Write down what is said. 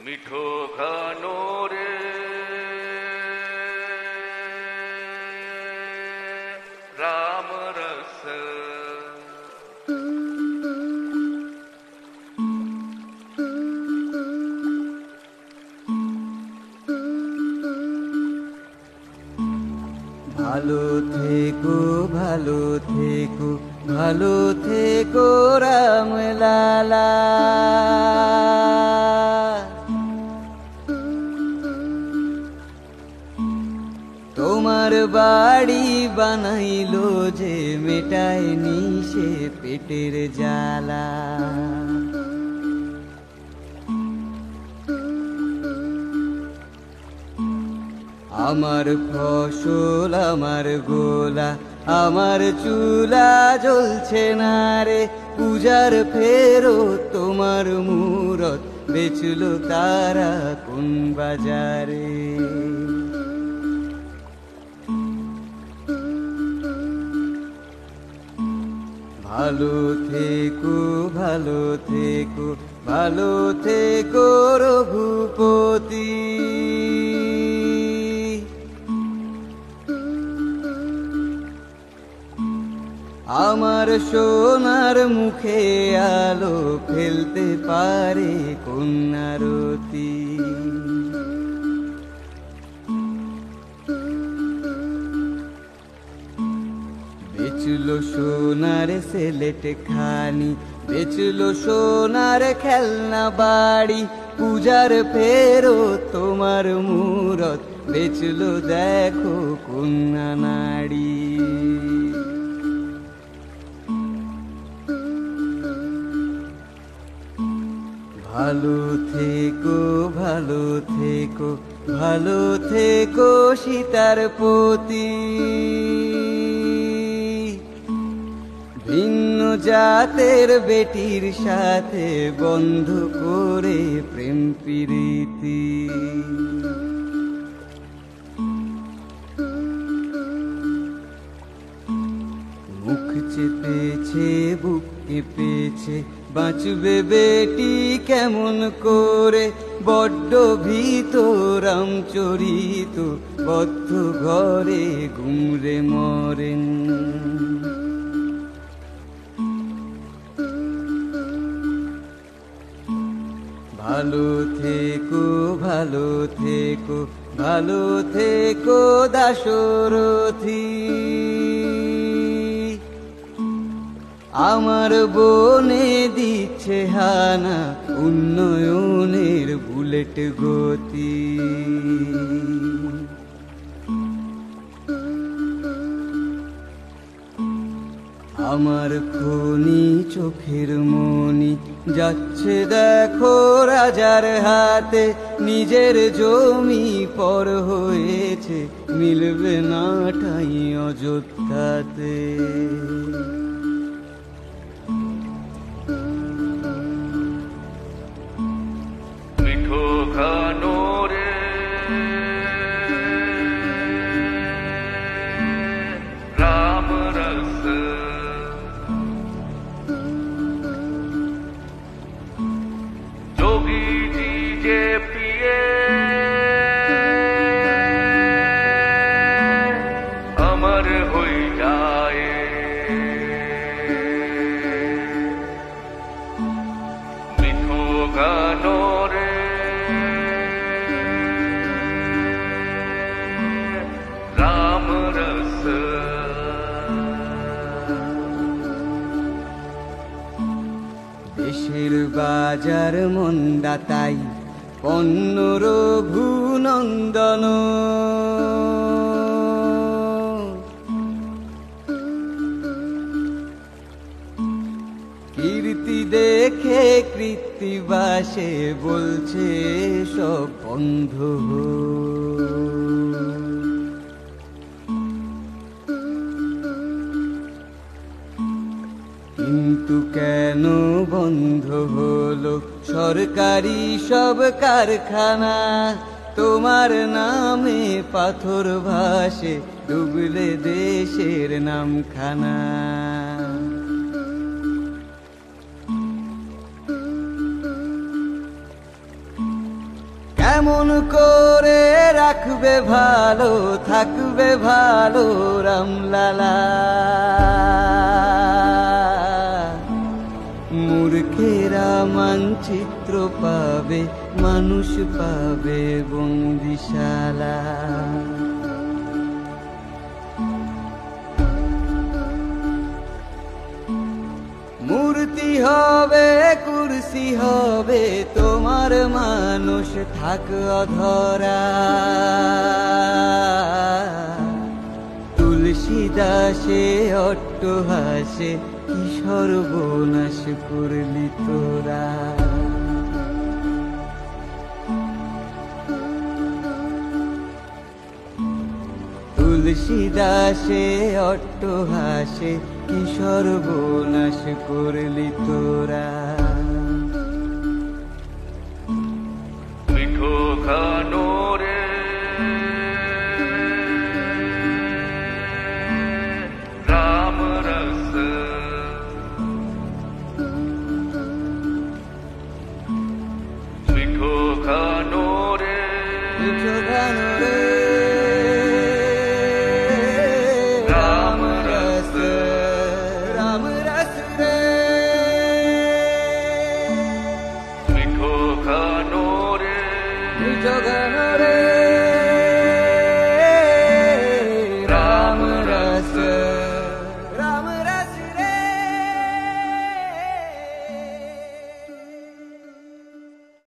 মিঠো ঘানো রে রাম রস, ভালো থেকো ভালো থেকো ভালো থেকো রাম লালা। তোমার বাড়ি বানাইলো যে মেটায়নি সে পেটের জ্বালা। আমার ফসল আমার গোলা আমার চুলা জ্বলছে না রে, পূজার ফেরত তোমার মূরত বেচলো তারা কোন বাজারে। ভালো থেকো ভালো থেকো ভালো থেকো রঘুপতি। আমার সোনার মুখে আলো ফেলতে পারে কন্যারতি। বেচলো সোনার সেলেট খানি বেচলো সোনার খেলনা বাড়ি, পূজার ফেরত তোমার মূরত বেচলো দেখো কন্যা নারী। ভালো থেকো ভালো থেকো ভালো থেকো সীতার পতি। ভিন্ন জাতের বেটির সাথে বন্ধ করে প্রেম প্রীতি। মুখ চেপেছে বুক কেঁপেছে বাঁচবে বেটি কেমন করে, বড্ড ভীত রামচরিত বদ্ধ ঘরে ঘুমরে মরেন। ভালো থেকো ভালো থেকো ভালো থেকো দাশরথী। আমার বনে দিচ্ছে হানা উন্নয়নের বুলেট গতি। আমার খনি চোখের মনি যাচ্ছে দেখো রাজার হাতে, নিজের জমি পর হয়েছে মিলবে না ঠাই অযোধ্যাতে। মিঠো ঘানো রে রাম রস, যোগী जी जे पिए अमर होई जाए। मिठो गानो रे राम रस, দেশের বাজার মন্দা তাই পণ্য রঘুনন্দন। কীর্তি দেখে কৃত্তিবাসে বলছে সব বন্ধ। কিন্তু কেন বন্ধ হলো সরকারি সব কারখানা, তোমার নামে পাথর ভাসে ডুবলে দেশের নামখানা। কেমন করে রাখবে ভালো, থাকবে ভালো রামলালা। মূর্খেরা মানচিত্র পাবে, মানুষ পাবে বন্দিশালা। মূর্তি হবে, কুরসি হবে, তোমার মানুষ থাক অধরা। তুলসী দাসে অট্টহাসে কি সর্বনাশ করলি তোরা। তুলসী দাসে অট্টহাসে কি সর্বনাশ করলি তোরা।